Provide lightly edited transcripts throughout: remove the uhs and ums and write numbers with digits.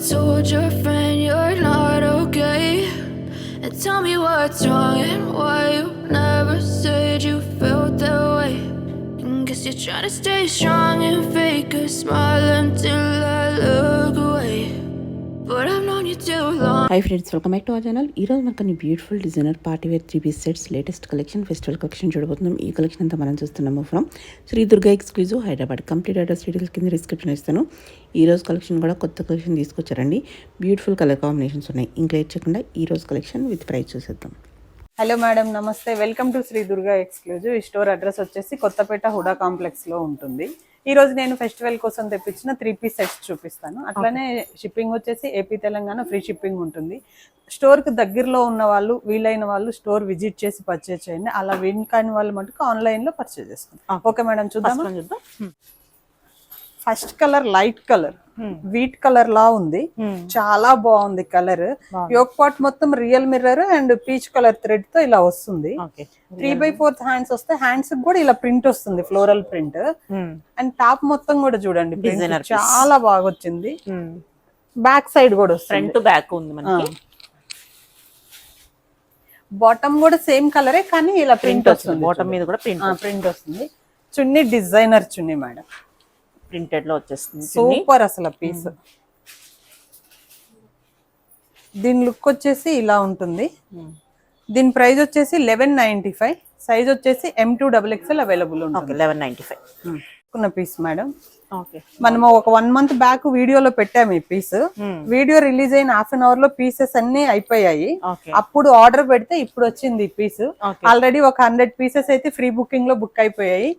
told your friend you're not okay? And tell me what's wrong and why you never said you felt that way. And guess you're trying to stay strong and fake a smile until I look away. But I've known you too long. Hi friends, welcome back to our channel. ఈరోజు మనకు కొన్ని beautiful designer party wear 3 piece sets latest collection, festival collection చూడబోతున్నాం. ఈ collection అంతా మనం చూస్తున్నాము from Shri Durga exclusive Hyderabad. Complete address details కింద description ఇస్తాను. ఈ రోజు కలెక్షన్ కూడా కొత్త కలెక్షన్ తీసుకొచ్చారండి. బ్యూటిఫుల్ కలర్ కాంబినేషన్స్ ఉన్నాయి. ఇంకా లేట్ చేయకుండా ఈ రోజు కలెక్షన్ విత్ ప్రైస్ చూసేద్దాం. Hello madam, namaste. Welcome to Shri Durga exclusive. ఈ స్టోర్ అడ్రస్ వచ్చేసి కొత్తపేట హుడా కాంప్లెక్స్ లో ఉంటుంది. ఈ రోజు నేను ఫెస్టివల్ కోసం తెప్పించిన 3 పీస్ సెట్స్ చూపిస్తాను. అట్లానే షిప్పింగ్ వచ్చేసి ఏపీ తెలంగాణ ఫ్రీ షిప్పింగ్ ఉంటుంది. స్టోర్ కి దగ్గరలో ఉన్న వాళ్ళు, వీలైన వాళ్ళు స్టోర్ విజిట్ చేసి పర్చేజ్ చేయండి. అలా విన్ కాని వాళ్ళు మటుకు ఆన్లైన్ లో పర్చేజ్ చేసుకోండి. ఓకే మేడం, చూద్దాం. First colour light colour, wheat colour లా ఉంది. చాలా బాగుంది కలర్. యోక్ పాట్ మొత్తం real mirror and peach colour thread తో ఇలా వస్తుంది. 3/4 హ్యాండ్స్ వస్తే హ్యాండ్స్ కూడా ఇలా ప్రింట్ వస్తుంది, ఫ్లోరల్ ప్రింట్. అండ్ టాప్ మొత్తం కూడా చూడండి, చాలా బాగా వచ్చింది. బ్యాక్ సైడ్ కూడా వస్తుంది, ఫ్రంట్ బ్యాక్ ఉంది మనకి. బాటమ్ కూడా సేమ్ కలరే కానీ ఇలా ప్రింట్ వస్తుంది. బాటమ్ మీద కూడా ప్రింట్ వస్తుంది. చున్నీ డిజైనర్ చున్నీ మేడం, ప్రింటెడ్ లో వచ్చేస్తుంది. సూపర్ అసలు పీస్. దీని లుక్ వచ్చేసి ఇలా ఉంటుంది. దీని ప్రైస్ వచ్చేసి 1195. సైజ్ వచ్చేసి M2XXL అవైలబుల్ ఉంటుంది. 1195 పీస్ మేడం. మనము ఒక 1 మంత్ బ్యాక్ వీడియోలో పెట్టాము ఈ పీస్. వీడియో రిలీజ్ అయిన హాఫ్ అన్ అవర్ లో పీసెస్ అన్ని అయిపోయాయి. అప్పుడు ఆర్డర్ పెడితే ఇప్పుడు వచ్చింది ఈ పీస్. ఆల్రెడీ ఒక 100 పీసెస్ అయితే ఫ్రీ బుకింగ్ లో బుక్ అయిపోయాయి.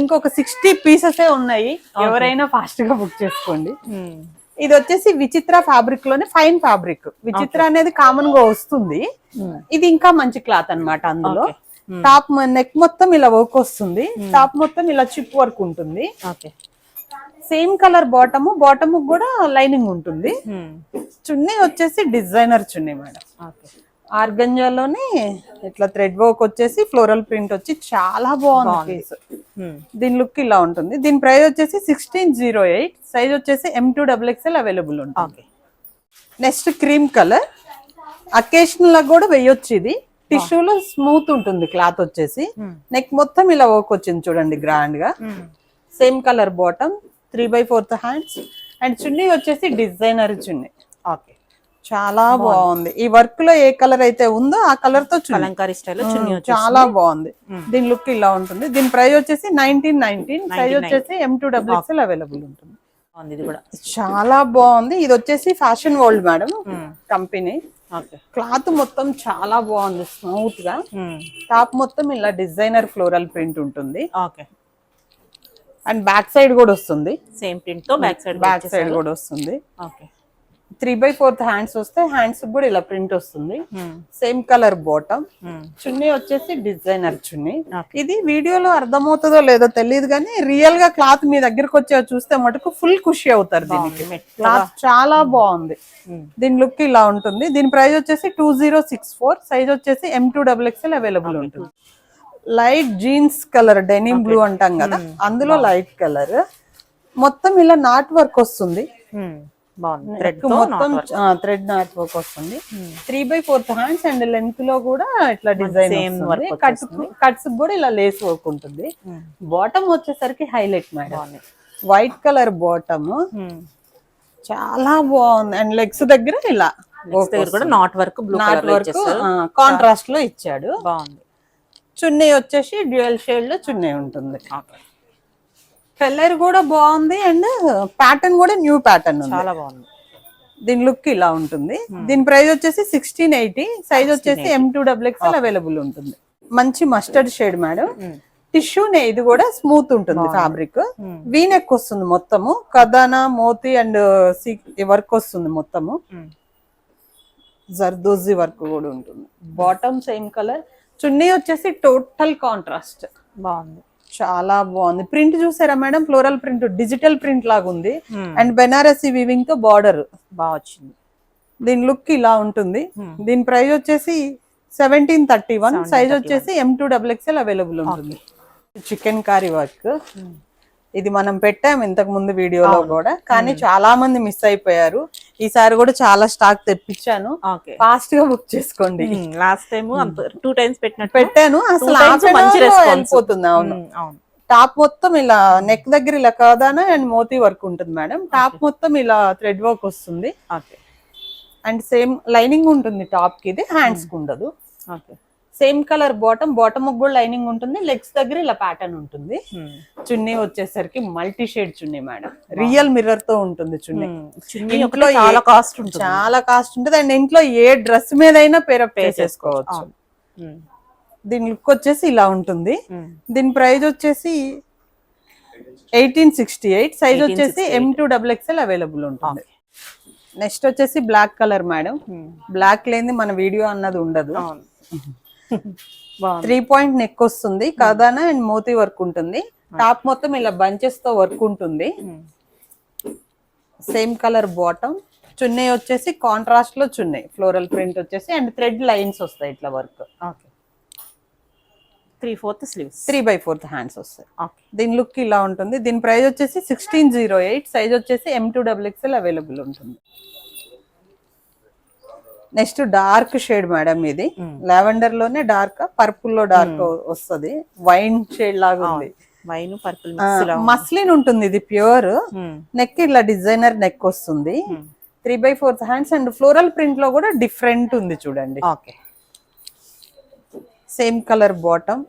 ఇంకొక 60 పీసెస్ ఉన్నాయి. ఎవరైనా ఫాస్ట్ గా బుక్ చేసుకోండి. ఇది వచ్చేసి విచిత్ర ఫ్యాబ్రిక్ లోనే ఫైన్ ఫ్యాబ్రిక్. విచిత్ర అనేది కామన్ గా వస్తుంది, ఇది ఇంకా మంచి క్లాత్ అన్నమాట. అందులో టాప్ నెక్ మొత్తం ఇలా వర్క్ వస్తుంది, టాప్ మొత్తం ఇలా చిప్ వర్క్ ఉంటుంది. సేమ్ కలర్ బాటమ్ కూడా లైనింగ్ ఉంటుంది. చున్నీ వచ్చేసి డిజైనర్ చున్నీ మేడం. ఆర్గంజాలోనే ఇట్లా థ్రెడ్ వర్క్ వచ్చేసి ఫ్లోరల్ ప్రింట్ వచ్చి చాలా బాగుంది పీస్. దీని లుక్ ఇలా ఉంటుంది. దీని ప్రైస్ వచ్చేసి 1608. సైజ్ వచ్చేసి M2XXL అవైలబుల్ ఉంటుంది. నెక్స్ట్ క్రీమ్ కలర్, అకేషనల్ గా కూడా వేయొచ్చు. ఇది టిష్యూలో స్మూత్ ఉంటుంది క్లాత్ వచ్చేసి. నెక్ మొత్తం ఇలా వర్క్ వచ్చింది చూడండి, గ్రాండ్ గా. Same colour bottom, 3/4 hands. And chunni వచ్చేసి డిజైనర్ చున్నీ. చాలా బాగుంది. ఈ వర్క్ లో ఏ కలర్ అయితే ఉందో ఆ కలర్ తో కలంకారీ స్టైల్ చున్నీ చాలా బాగుంది. దీని లుక్ ఇలా ఉంటుంది. దీని ప్రైస్ వచ్చేసి 1919. సైజ్ వచ్చేసి M2XXL అవైలబుల్ ఉంటుంది. చాలా బాగుంది. ఇది వచ్చేసి fashion world madam company. Cloth మొత్తం చాలా బాగుంది, స్మూత్ గా. టాప్ మొత్తం ఇలా డిజైనర్ ఫ్లోరల్ ప్రింట్ ఉంటుంది. అండ్ బ్యాక్ సైడ్ కూడా వస్తుంది, సేమ్ ప్రింట్ తో బ్యాక్ సైడ్ కూడా వస్తుంది. 3/4 హ్యాండ్స్ వస్తే హ్యాండ్స్ కూడా ఇలా ప్రింట్ వస్తుంది. Same colour bottom. చున్నీ వచ్చేసి డిజైనర్ చున్నీ. ఇది వీడియోలో అర్థమవుతుందో లేదో తెలియదు కానీ రియల్ గా క్లాత్ మీ దగ్గరకు వచ్చే చూస్తే మటుకు ఫుల్ ఖుషి అవుతారు. దీనికి క్లాత్ చాలా బాగుంది. దీని లుక్ ఇలా ఉంటుంది. దీని ప్రైస్ వచ్చేసి 2064. సైజ్ వచ్చేసి M2XXL అవైలబుల్ ఉంటుంది. Light jeans colour, denim blue అంటాం కదా, అందులో లైట్ కలర్. మొత్తం ఇలా నాట్ వర్క్ వస్తుంది, మొత్తం థ్రెడ్ నాట్ వర్క్ వస్తుంది. 3/4 హ్యాండ్స్ అండ్ లెంత్ లో కూడా ఇట్లా డిజైన్, కట్స్ కూడా ఇలా లేస్ వర్క్ ఉంటుంది. బాటమ్ వచ్చేసరికి highlight madam, white colour bottom. చాలా బాగుంది. అండ్ లెగ్స్ దగ్గర ఇలా నాట్ వర్క్, కాంట్రాస్ట్ లో ఇచ్చాడు. బాగుంది. చున్నీ వచ్చేసి డ్యూయల్ షేడ్ లో చున్నీ ఉంటుంది. కలర్ కూడా బాగుంది అండ్ ప్యాటర్న్ కూడా న్యూ ప్యాటర్న్ చాలా బాగుంది. దీని లుక్ ఇలా ఉంటుంది. దీని ప్రైస్ వచ్చేసి 1680. సైజ్ వచ్చేసి M2XXL అవైలబుల్ ఉంటుంది. మంచి మస్టర్డ్ షేడ్ మేడం. టిష్యూనే, ఇది కూడా స్మూత్ ఉంటుంది ఫ్యాబ్రిక్. వీనెక్ వస్తుంది మొత్తము, కదానా మోతి అండ్ వర్క్ వస్తుంది మొత్తము. జర్దోజీ వర్క్ కూడా ఉంటుంది. Bottom same colour. చున్నీ వచ్చేసి టోటల్ కాంట్రాస్ట్. బాగుంది, చాలా బాగుంది. ప్రింట్ చూసారా madam, floral print, digital print లాగా ఉంది. అండ్ బెనారసీ వీవింగ్ తో బార్డర్ బాగా వచ్చింది. దీని లుక్ ఇలా ఉంటుంది. దీని ప్రైస్ వచ్చేసి 1731. సైజ్ వచ్చేసి M2XXL అవైలబుల్ ఉంటుంది. Chicken curry work. ఇది మనం పెట్టాము ఇంతకు ముందు వీడియోలో కూడా, కానీ చాలా మంది మిస్ అయిపోయారు. ఈసారి కూడా చాలా స్టాక్ తెప్పించాను, ఓకే ఫాస్ట్ గా బుక్ చేసుకోండి. లాస్ట్ టైం అంత 2 టైమ్స్ పెట్టినట్టు పెట్టాను, అసలు మంచి రెస్పాన్స్ వెళ్ళిపోతుంది. అవును, టాప్ మొత్తం ఇలా నెక్ దగ్గర ఇలా కాదానా అండ్ మోతీ వర్క్ ఉంటుంది మేడం. టాప్ మొత్తం ఇలా థ్రెడ్ వర్క్ వస్తుంది. ఓకే అండ్ సేమ్ లైనింగ్ ఉంటుంది టాప్ కి, ఇది హ్యాండ్స్ కి ఉండదు. ఓకే సేమ్ కలర్ బాటమ్ కూడా లైనింగ్ ఉంటుంది. లెగ్స్ దగ్గర ఇలా ప్యాటర్న్ ఉంటుంది. చున్నీ వచ్చేసరికి మల్టీ షేడ్ చున్నీ మేడం, రియల్ మిర్రర్ తో ఉంటుంది చున్నీ. ఇంట్లో చాలా కాస్ట్ ఉంటుంది, చాలా కాస్ట్ ఉంటుంది. అండ్ ఇంట్లో ఏ డ్రెస్ మీద అయినా పే చేసుకోవచ్చు. దీని లుక్ వచ్చేసి ఇలా ఉంటుంది. దీని ప్రైస్ వచ్చేసి 1868, సైజ్ వచ్చేసి M2XXL అవైలబుల్ ఉంటుంది. నెక్స్ట్ వచ్చేసి బ్లాక్ కలర్ మేడం. బ్లాక్ లేని మన వీడియో అన్నది ఉండదు. 3 పాయింట్ నెక్ వస్తుంది, కదానా అండ్ మోతీ వర్క్ ఉంటుంది. టాప్ మొత్తం ఇలా బంచెస్ తో వర్క్ ఉంటుంది. Same colour bottom. చున్నీ వచ్చేసి కాంట్రాస్ట్ లో చున్నీ, ఫ్లోరల్ ప్రింట్ వచ్చేసి అండ్ థ్రెడ్ లైన్స్ వస్తాయి ఇట్లా వర్క్. ఓకే 3/4 స్లీవ్స్, 3/4 హ్యాండ్స్ వస్తాయి. దీని లుక్ ఇలా ఉంటుంది. దీని ప్రైస్ వచ్చేసి 1608, సైజ్ వచ్చేసి M2XXL అవైలబుల్ ఉంటుంది. నెక్స్ట్ డార్క్ షేడ్ మేడం, ఇది లావెండర్ లోనే డార్క్, పర్పుల్ లో డార్క్ వస్తుంది. వైన్ షేడ్ లాగా ఉంది, వైన్ పర్పుల్ మస్లిన్ ఉంటుంది. ఇది ప్యూర్ నెక్, ఇలా డిజైనర్ నెక్ వస్తుంది. 3/4 హ్యాండ్స్ అండ్ ఫ్లోరల్ ప్రింట్ లో కూడా డిఫరెంట్ ఉంది చూడండి. Okay same colour bottom.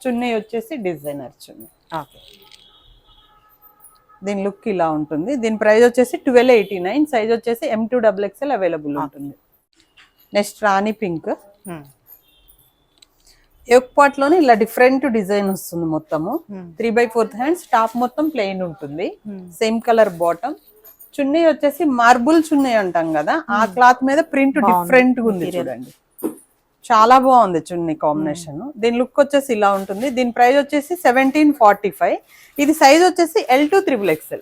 Chunni వచ్చేసి డిజైనర్ చున్నీ. ఓకే దీని లుక్ ఇలా ఉంటుంది. దీని ప్రైస్ వచ్చేసి 1289, సైజ్ వచ్చేసి M2XXL అవైలబుల్ ఉంటుంది. Next rani pink. Yoke part లోనే ఇలా డిఫరెంట్ డిజైన్ వస్తుంది మొత్తము. 3/4 హ్యాండ్స్, టాప్ మొత్తం ప్లెయిన్ ఉంటుంది. Same colour bottom. చున్నీ వచ్చేసి మార్బుల్ చున్నీ అంటాం కదా, ఆ క్లాత్ మీద ప్రింట్ డిఫరెంట్ గా ఉంది చూడండి, చాలా బాగుంది చున్నీ కాంబినేషన్. దీని లుక్ వచ్చేసి ఇలా ఉంటుంది. దీని ప్రైస్ వచ్చేసి 1745. ఇది సైజ్ వచ్చేసి L2XXL.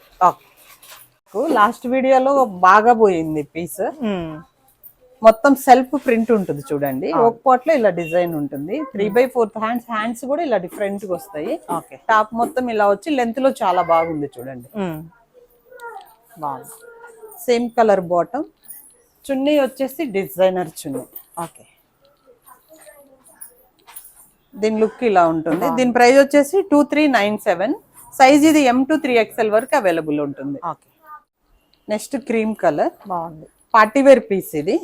లాస్ట్ వీడియోలో బాగా పోయింది పీస్. మొత్తం సెల్ఫ్ ప్రింట్ ఉంటుంది చూడండి. ఓక్ పాట్ లో ఇలా డిజైన్ ఉంటుంది. 3/4 హ్యాండ్స్ కూడా ఇలా డిఫరెంట్ గా వస్తాయి. టాప్ మొత్తం ఇలా వచ్చి లెంత్ లో చాలా బాగుంది చూడండి. Same colour bottom. చున్నీ వచ్చేసి డిజైనర్ చున్నీ. ఓకే దీని లుక్ ఇలా ఉంటుంది. దీని ప్రైస్ వచ్చేసి 2397, సైజ్ ఇది M2XXL వరకు అవైలబుల్ ఉంటుంది. నెక్స్ట్ క్రీమ్ కలర్, బాగుంది, పార్టీ వేర్ పీస్. ఇది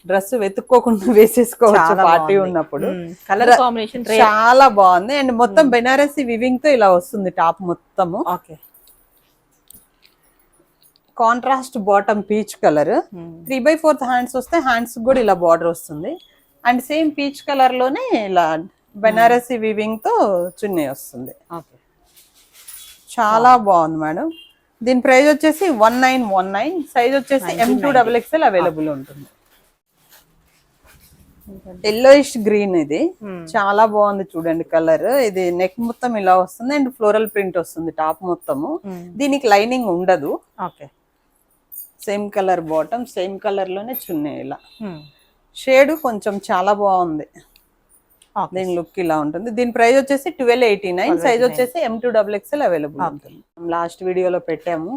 డ్రెస్ వెతుక్కోకుండా వేసేసుకోవచ్చు పార్టీ ఉన్నప్పుడు. కలర్ కాంబినేషన్ చాలా బాగుంది. అండ్ మొత్తం బెనారసి వివింగ్ తో ఇలా వస్తుంది టాప్ మొత్తము. Okay contrast bottom peach colour. 3/4 hands వస్తే హ్యాండ్స్ కూడా ఇలా బార్డర్ వస్తుంది. అండ్ సేమ్ పీచ్ కలర్ లోనే ఇలా బెనారసి వివింగ్ తో చున్నీ వస్తుంది. చాలా బాగుంది మేడం. దీని ప్రైస్ వచ్చేసి 1919, సైజ్ వచ్చేసి M2XXL అవైలబుల్ ఉంటుంది. ఎల్లోయిష్ గ్రీన్, ఇది చాలా బాగుంది చూడండి కలర్. ఇది నెక్ మొత్తం ఇలా వస్తుంది అండ్ ఫ్లోరల్ ప్రింట్ వస్తుంది టాప్ మొత్తము. దీనికి లైనింగ్ ఉండదు. Okay same colour bottom, same colour లోనే చున్నీ. ఇలా షేడ్ కొంచెం చాలా బాగుంది. దీని లుక్ ఇలా ఉంటుంది. దీని ప్రైస్ వచ్చేసి 1289, సైజ్ వచ్చేసి M2XXL అవైలబుల్ ఉంటుంది. లాస్ట్ వీడియోలో పెట్టాము.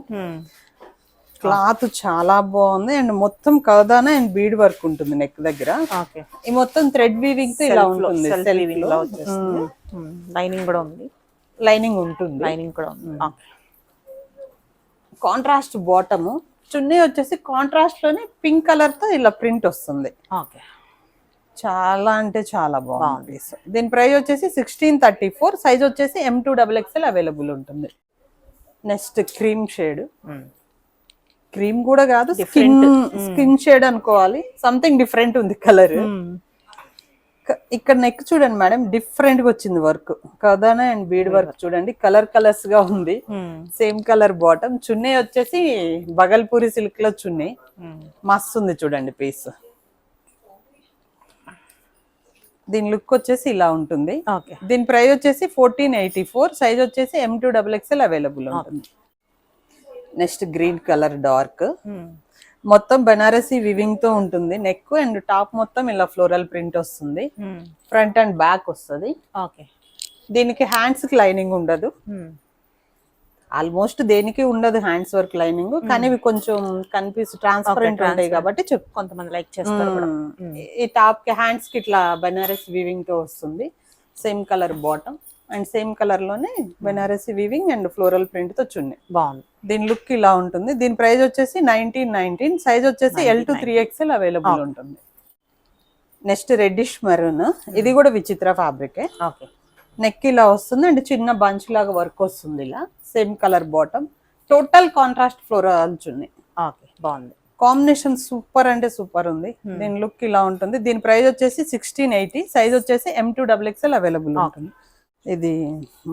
క్లాత్ చాలా బాగుంది అండ్ మొత్తం కదానా అండ్ బీడ్ వర్క్ ఉంటుంది నెక్ దగ్గర. ఈ మొత్తం థ్రెడ్ వీవింగ్ తో ఇలా ఉంటుంది. లైనింగ్ కూడా ఉంది, లైనింగ్ ఉంటుంది. లైనింగ్ కూడా ఉంది. Contrast bottom. చున్నీ వచ్చేసి కాంట్రాస్ట్ లోనే పింక్ కలర్ తో ఇలా ప్రింట్ వస్తుంది. ఓకే చాలా అంటే చాలా బాగుంది. దీని ప్రైస్ వచ్చేసి 1634, సైజ్ వచ్చేసి M2XXL అవైలబుల్ ఉంటుంది. Next cream shade. క్రీమ్ కూడా కాదు, స్కిన్ షేడ్ అనుకోవాలి. సంథింగ్ డిఫరెంట్ ఉంది కలర్. ఇక్కడ నెక్ చూడండి మేడం, డిఫరెంట్ గా వచ్చింది వర్క్. కదానా అండ్ బీడ్ వర్క్ చూడండి, కలర్స్ గా ఉంది. Same colour bottom. చున్నీ వచ్చేసి బగల్పూరి సిల్క్ లో చున్నీ, మస్తు ఉంది చూడండి పీస్. దీని లుక్ వచ్చేసి ఇలా ఉంటుంది. దీని ప్రైస్ వచ్చేసి 1484, సైజ్ వచ్చేసి M2XXL అవైలబుల్ ఉంటుంది. Next green colour dark. మొత్తం బెనారసి వివింగ్ తో ఉంటుంది నెక్ అండ్ టాప్ మొత్తం ఇలా ఫ్లోరల్ ప్రింట్ వస్తుంది. ఫ్రంట్ అండ్ బ్యాక్ వస్తుంది. దీనికి హ్యాండ్స్ కి లైనింగ్ ఉండదు. ఆల్మోస్ట్ దేనికి ఉండదు హ్యాండ్స్ వర్క్ లైనింగ్, కానీ ఇవి కొంచెం ట్రాన్స్పరెంట్ ఉంటాయి కాబట్టి చెప్పు. కొంతమంది లైక్ చేస్తారు కూడా. ఈ టాప్ కి హ్యాండ్స్ కి ఇట్లా బెనారస్ వీవింగ్ తో వస్తుంది. Same colour bottom and same colour లోనే Benarasi weaving and floral print తో చున్నీ. బాగుంది. దీని లుక్ ఇలా ఉంటుంది. దీని ప్రైస్ వచ్చేసి 1919, సైజ్ వచ్చేసి L to 3XL అవైలబుల్ ఉంటుంది. నెక్స్ట్ రెడ్డిష్ మెరూన్, ఇది కూడా విచిత్ర ఫ్యాబ్రిక్. ఓకే. నెక్ ఇలా వస్తుంది అండ్ చిన్న బంచ్ లాగా వర్క్ వస్తుంది ఇలా. Same colour bottom, total contrast floral chunni. Okay, బాగుంది. కాంబినేషన్ సూపర్ అంటే సూపర్ ఉంది. దీని లుక్ ఇలా ఉంటుంది. దీని ప్రైస్ వచ్చేసి 1680, సైజ్ వచ్చేసి M2XXL అవైలబుల్ ఉంటుంది. ఇది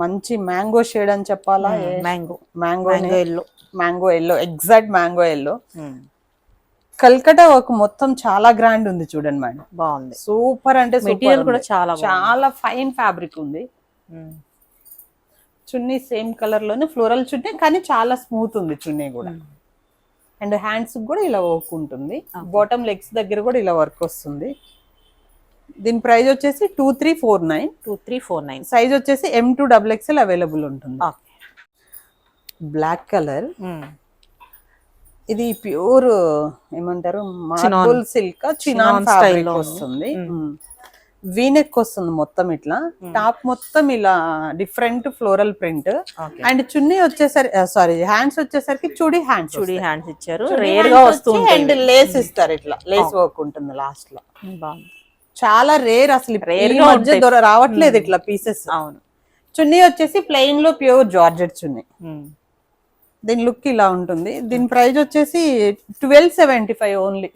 మంచి మ్యాంగో షేడ్ అని చెప్పాలా, mango yellow, exact mango yellow. Calcutta work మొత్తం చాలా గ్రాండ్ ఉంది చూడండి మేడం. బాగుంది. సూపర్ అంటే మెటీరియల్ కూడా చాలా ఫైన్ ఫ్యాబ్రిక్ ఉంది. చున్నీ సేమ్ కలర్ లోనే ఫ్లోరల్ చున్నీ, కానీ చాలా స్మూత్ ఉంది చున్నీ కూడా. అండ్ హ్యాండ్స్ కూడా ఇలా వర్క్ ఉంటుంది. బాటమ్ లెగ్స్ దగ్గర కూడా ఇలా వర్క్ వస్తుంది. దీని ప్రైస్ వచ్చేసి 2349, సైజ్ వచ్చేసి M2XXL అవైలబుల్ ఉంటుంది. బ్లాక్ కలర్, ఇది ప్యూర్ ఏమంటారు మార్బుల్ సిల్క్ చినాన్ ఫ్యాబ్రిక్ వస్తుంది. వీనెక్ వస్తుంది మొత్తం ఇట్లా. టాప్ మొత్తం ఇలా డిఫరెంట్ ఫ్లోరల్ ప్రింట్. అండ్ చున్నీ వచ్చేసరికి హ్యాండ్స్ వచ్చేసరికి చుడి హ్యాండ్స్ ఇచ్చారు. రేర్ గా వస్తుంది. అండ్ లేస్ ఇస్తారు, ఇట్లా లేస్ వర్క్ ఉంటుంది లాస్ట్ లో. చాలా రేర్, అసలు రావట్లేదు ఇట్లా పీసెస్. అవును. చున్నీ వచ్చేసి ప్లెయిన్ లో ప్యూర్ జార్జెట్ చున్నీ. దీని లుక్ ఇలా ఉంటుంది. దీని ప్రైస్ వచ్చేసి 1275 ఓన్లీ.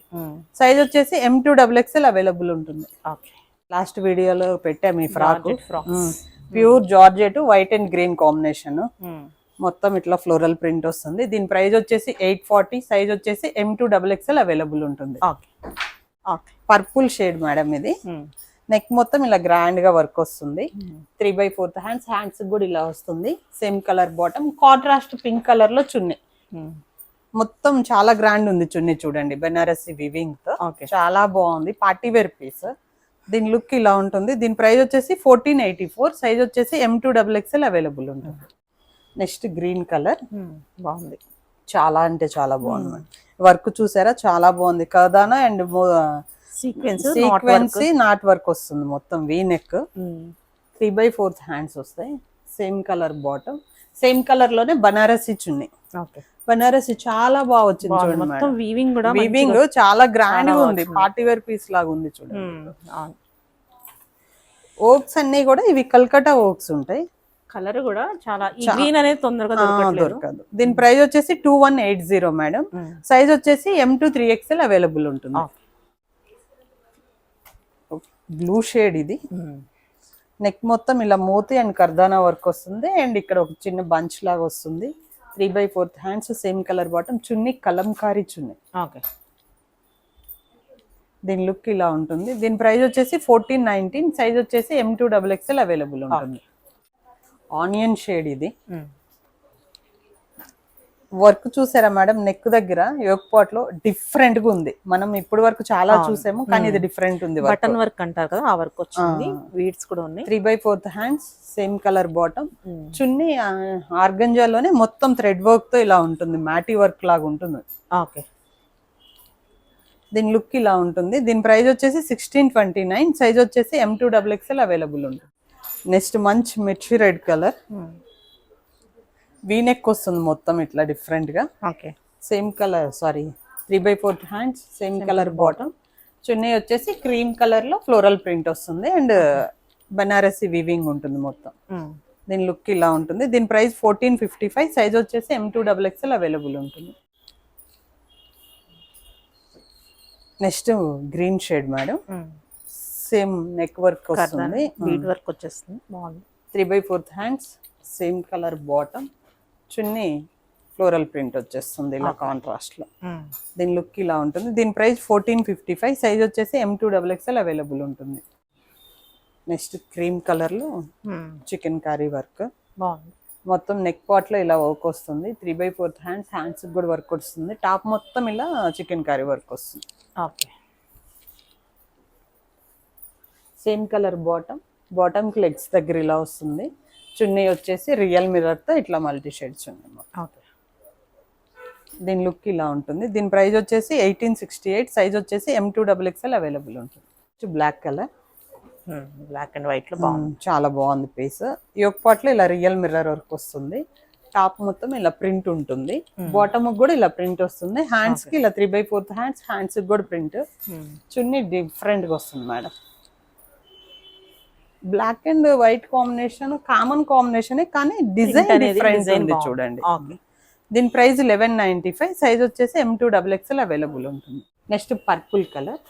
సైజ్ వచ్చేసి M2XXL అవైలబుల్ ఉంటుంది. లాస్ట్ వీడియోలో పెట్టాము ఈ frock. Pure georgette white and green combination. మొత్తం ఇట్లా ఫ్లోరల్ ప్రింట్ వస్తుంది. దీని ప్రైస్ వచ్చేసి 840, సైజ్ వచ్చేసి M2XXL అవైలబుల్ ఉంటుంది. పర్పుల్ షేడ్ మేడం ఇది. నెక్ మొత్తం ఇలా గ్రాండ్ గా వర్క్ వస్తుంది. 3/4 హ్యాండ్స్ కూడా ఇలా వస్తుంది. Same colour bottom, contrast pink colour లో చున్నీ. మొత్తం చాలా గ్రాండ్ ఉంది చున్నీ చూడండి, బెనారసి వివింగ్ తో. చాలా బాగుంది, పార్టీ వేర్ పీస్. దీని లుక్ ఇలా ఉంటుంది. దీని ప్రైస్ వచ్చేసి 1484, సైజ్ వచ్చేసి M2XXL అవైలబుల్ ఉంటుంది. నెక్స్ట్ గ్రీన్ కలర్, బాగుంది. చాలా అంటే చాలా బాగుంది. వర్క్ చూసారా, చాలా బాగుంది. కదానా అండ్ సీక్వెన్స్ నాట్ వర్క్ వస్తుంది మొత్తం. వీ నెక్, 3/4 హ్యాండ్స్ వస్తాయి. Same colour bottom, same colour లోనే బనారసి చున్నీ. బనారసి చాలా బాగా వచ్చింది చూడండి. వీవింగ్ చాలా గ్రాండ్ గా ఉంది, పార్టీ వేర్ పీస్ లాగా ఉంది చూడండి. ఓక్స్ అన్ని కూడా ఇవి కల్కటా ఓక్స్ ఉంటాయి. కలర్ కూడా చాలా గ్రీన్ అనేది తొందరగా దొరకదు. దీని ప్రైస్ వచ్చేసి 2180 మేడం. సైజ్ వచ్చేసి M2XXL అవైలబుల్ ఉంటుంది. బ్లూ షేడ్ ఇది. నెక్ మొత్తం ఇలా మోతి అండ్ కర్దానా వర్క్ వస్తుంది. అండ్ ఇక్కడ ఒక చిన్న బంచ్ లాగా వస్తుంది. 3/4 హ్యాండ్స్, సేమ్ కలర్ బాటమ్, చున్నీ కలంకారీ చున్నీ. దీని లుక్ ఇలా ఉంటుంది. దీని ప్రైస్ వచ్చేసి 1419, సైజ్ వచ్చేసి M2XXL అవైలబుల్ ఉంటుంది. ఆనియన్ షేడ్ ఇది. వర్క్ చూసారా మేడం, నెక్ దగ్గర యోక్ పాట్ లో డిఫరెంట్ గా ఉంది. మనం ఇప్పటి వరకు చాలా చూసాము, కానీ ఇది డిఫరెంట్ ఉంది. బటన్ వర్క్ అంటారు కదా, ఆ వర్క్ వచ్చింది. వీడ్స్ కూడా ఉన్నాయి. 3/4 హ్యాండ్స్, సేమ్ కలర్ బాటమ్, చున్నీ ఆర్గంజాలోనే మొత్తం థ్రెడ్ వర్క్ తో ఇలా ఉంటుంది, మ్యాటీ వర్క్ లాగా ఉంటుంది. దీని లుక్ ఇలా ఉంటుంది. దీని ప్రైస్ వచ్చేసి 1629, సైజ్ వచ్చేసి M2XXL అవైలబుల్ ఉంటుంది. నెక్స్ట్ మంచి మిర్చి రెడ్ కలర్, వీనెక్ వస్తుంది మొత్తం ఇట్లా డిఫరెంట్ గా. Same colour 3/4 hands, same colour bottom, chunni వచ్చేసి క్రీమ్ కలర్ లో ఫ్లోరల్ ప్రింట్ వస్తుంది. అండ్ బనారసి వీవింగ్ ఉంటుంది మొత్తం. దీని లుక్ ఇలా ఉంటుంది. దీని ప్రైస్ 1455, సైజ్ వచ్చేసి M2XXL అవైలబుల్ ఉంటుంది. Next green shade madam. Same neck work వస్తుంది, బీడ్ వర్క్ వచ్చేస్తుంది. బాగుంది. 3/4 హ్యాండ్స్, సేమ్ కలర్ బాటమ్, చున్నీ ఫ్లోరల్ ప్రింట్ వచ్చేస్తుంది ఇలా కాంట్రాస్ట్ లో. దీని లుక్ ఇలా ఉంటుంది. దీని ప్రైస్ 1455, సైజ్ వచ్చేసి M2XXL అవైలబుల్ ఉంటుంది. నెక్స్ట్ క్రీమ్ కలర్ లో చికెన్ కర్రీ వర్క్. మొత్తం నెక్ పాట్ లో ఇలా వర్క్ వస్తుంది. 3/4 హ్యాండ్స్ కూడా వర్క్ వస్తుంది. టాప్ మొత్తం ఇలా చికెన్ కర్రీ వర్క్ వస్తుంది. సేమ్ కలర్ బాటమ్ కి లెగ్స్ దగ్గర ఇలా వస్తుంది. చున్నీ వచ్చేసి రియల్ మిర్రర్ తో ఇట్లా మల్టీ షేడ్స్ ఉన్నాయి. ఓకే. దీని లుక్ ఇలా ఉంటుంది. దీని ప్రైస్ వచ్చేసి 1868, సైజ్ వచ్చేసి M2XXL అవైలబుల్ ఉంటుంది. Black colour, black and white లో బాగుంది. చాలా బాగుంది పీస్. యోక్ పార్ట్ లో ఇలా రియల్ మిర్రర్ వర్క్ వస్తుంది. టాప్ మొత్తం ఇలా ప్రింట్ ఉంటుంది, బాటమ్ కూడా ఇలా ప్రింట్ వస్తుంది. హ్యాండ్స్ కి ఇలా 3/4 హ్యాండ్స్ కి కూడా ప్రింట్. చున్నీ డిఫరెంట్ గా వస్తుంది madam. Black and white combination common combination, కానీ డిజైన్ డిఫరెంట్ ఉంది చూడండి. దీని ప్రైస్ 1195, సైజ్ వచ్చేసి M2XXL అవైలబుల్ ఉంటుంది. నెక్స్ట్ పర్పుల్ కలర్,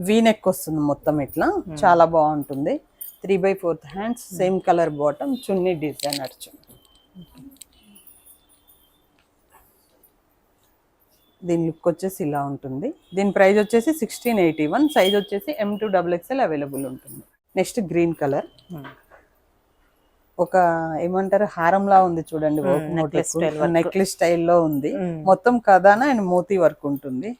వీనెక్ వస్తుంది మొత్తం ఇట్లా, చాలా బాగుంటుంది. 3/4 హ్యాండ్స్, సేమ్ కలర్ బాటమ్, చున్నీ డిజైన్ చున్నీ. దీని లుక్ వచ్చేసి ఇలా ఉంటుంది. దీని ప్రైస్ వచ్చేసి 1681, సైజ్ వచ్చేసి M2XXL అవైలబుల్ ఉంటుంది. నెక్స్ట్ గ్రీన్ కలర్, ఒక ఏమంటారు హారంలా ఉంది చూడండి, నెక్లెస్ స్టైల్లో ఉంది. మొత్తం కదానా అండ్ మోతీ వర్క్ ఉంటుంది.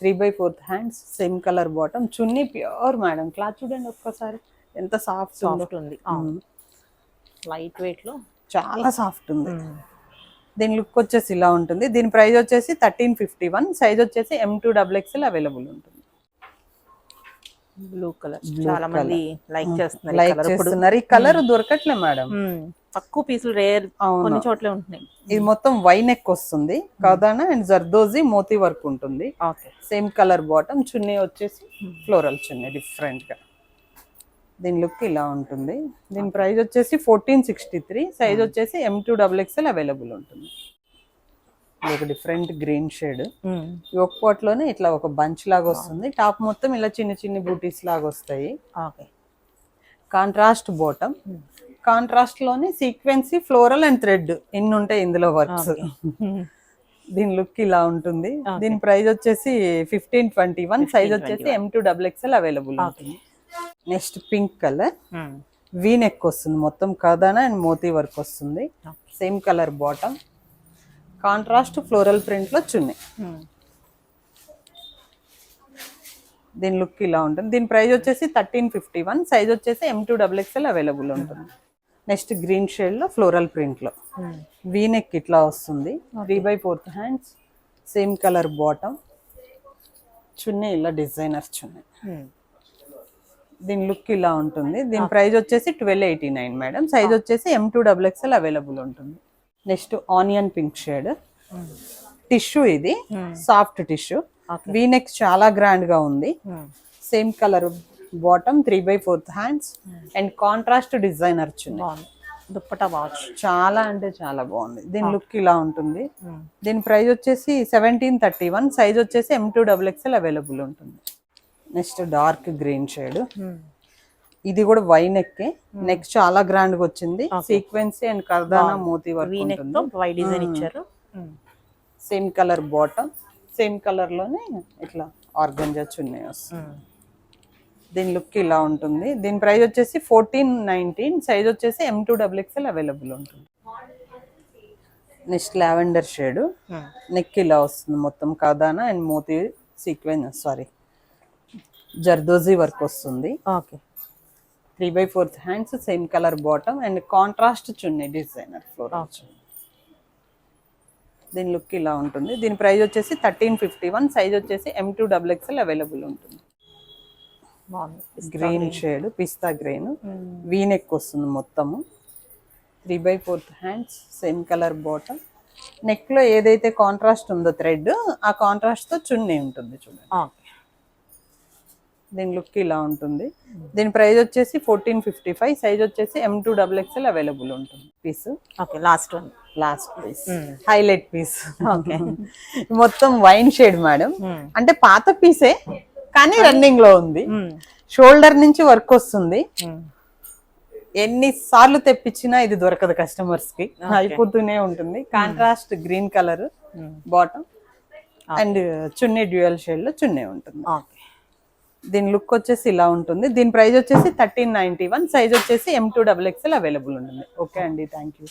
3/4 హ్యాండ్స్, సేమ్ కలర్ బాటమ్, చున్నీ ప్యూర్ మేడం. క్లాత్ చూడండి ఒక్కసారి ఎంత సాఫ్ట్ ఉంది, లైట్ వెయిట్ లో చాలా సాఫ్ట్ ఉంది. దీని లుక్ వచ్చేసి ఇలా ఉంటుంది. దీని ప్రైస్ వచ్చేసి 1351, సైజ్ వచ్చేసి M2XXL అవైలబుల్ ఉంటుంది. బ్లూ కలర్ చాలా మంది లైక్ చేస్తున్నారు. ఈ కలర్ దొరకట్లే మేడం, తక్కువ పీసులు రేర్, కొన్ని చోట్లే ఉంటున్నాయి. ఇది మొత్తం వైనెక్ వస్తుంది, కదానా అండ్ జర్దోజీ మోతీ వర్క్ ఉంటుంది. సేమ్ కలర్ బాటమ్, చున్నీ వచ్చేసి ఫ్లోరల్ చున్నీ డిఫరెంట్ గా. దీని లుక్ ఇలా ఉంటుంది. దీని ప్రైస్ వచ్చేసి 1463, సైజ్ వచ్చేసి M2XXL అవైలబుల్ ఉంటుంది. ఇది ఒక different green shade, yoke part లోనే ఇట్లా ఒక బంచ్ లాగా వస్తుంది. టాప్ మొత్తం ఇలా చిన్న చిన్న బూటీస్ లాగా వస్తాయి. కాంట్రాస్ట్ బాటమ్, కాంట్రాస్ట్ లోనే సీక్వెన్సీ, ఫ్లోరల్ అండ్ థ్రెడ్ ఇన్ని ఉంటాయి ఇందులో వర్క్స్. దీని లుక్ ఇలా ఉంటుంది. దీని ప్రైస్ వచ్చేసి 1521, సైజ్ వచ్చేసి M2XXL అవైలబుల్ ఉంటుంది. నెక్స్ట్ పింక్ కలర్, వీనెక్ వస్తుంది మొత్తం కదానా అండ్ మోతీ వర్క్ వస్తుంది. Same colour bottom, contrast floral print లో చున్నీ. దీని లుక్ ఇలా ఉంటుంది. దీని ప్రైస్ వచ్చేసి 1351, సైజ్ వచ్చేసి M2XXL అవైలబుల్ ఉంటుంది. నెక్స్ట్ గ్రీన్ షేడ్ లో ఫ్లోరల్ ప్రింట్ లో వీనెక్ ఇట్లా వస్తుంది. 3/4 హ్యాండ్స్, సేమ్ కలర్ బాటమ్, చున్నీ ఇలా డిజైనర్ చున్నీ. దీని లుక్ ఇలా ఉంటుంది. దీని ప్రైస్ వచ్చేసి 1289 మేడం, సైజ్ వచ్చేసి M2XXL అవైలబుల్ ఉంటుంది. Next onion pink shade tissue, ఇది సాఫ్ట్ టిష్యూ, వీనెక్ చాలా గ్రాండ్ గా ఉంది. Same colour bottom, 3/4 hands and contrast designer chunni. Dupatta watch చాలా అంటే చాలా బాగుంది. దీని లుక్ ఇలా ఉంటుంది. దీని ప్రైస్ వచ్చేసి 1731, సైజ్ వచ్చేసి M2XXL అవైలబుల్ ఉంటుంది. నెక్స్ట్ డార్క్ గ్రీన్ షేడ్, ఇది కూడా వై నెక్, నెక్ చాలా గ్రాండ్ గా వచ్చింది. సీక్వెన్సీ అండ్ కర్దానా మోతీ వర్క్ ఉంటుంది. వై డిజైన్ ఇచ్చారు. Same colour bottom, same colour లోనే ఇట్లా ఆర్గంజా చున్నీ వస్తుంది. దీని లుక్ ఇలా ఉంటుంది. దీని ప్రైస్ వచ్చేసి 1419, సైజ్ వచ్చేసి M2XXL అవైలబుల్ ఉంటుంది. నెక్స్ట్ లావెండర్ షేడ్, నెక్ ఇలా వస్తుంది మొత్తం కదానా and moti sequence zardozi work వస్తుంది. 3/4 hands, same colour bottom and contrast chunni designer floral. దీని లుక్ ఇలా ఉంటుంది. దీని ప్రైస్ వచ్చేసి 1351, సైజ్ వచ్చేసి M2XXL అవైలబుల్ ఉంటుంది. గ్రీన్ షేడ్ పిస్తా గ్రీన్, వీనెక్ వస్తుంది మొత్తము. 3/4 hands, same colour bottom. Neck లో ఏదైతే కాంట్రాస్ట్ ఉందో థ్రెడ్, ఆ కాంట్రాస్ట్ తో చున్నీ ఉంటుంది చూడండి. దీని లుక్ ఇలా ఉంటుంది. దీని ప్రైస్ వచ్చేసి 1455, సైజ్ వచ్చేసి M2XXL అవైలబుల్ ఉంటుంది. Piece last piece highlight piece. మొత్తం వైన్ షేడ్ మేడం, అంటే పాత పీసే కానీ రన్నింగ్ లో ఉంది. షోల్డర్ నుంచి వర్క్ వస్తుంది. ఎన్ని సార్లు తెప్పించినా ఇది దొరకదు కస్టమర్స్ కి, అయిపోతూనే ఉంటుంది. Contrast green colour bottom and chunni dual shade లో చున్నీ ఉంటుంది. దీని లుక్ వచ్చేసి ఇలా ఉంటుంది. దీని ప్రైస్ వచ్చేసి 1391, సైజ్ వచ్చేసి M2XXL అవైలబుల్ ఉంటుంది. ఓకే అండి, థ్యాంక్ యూ.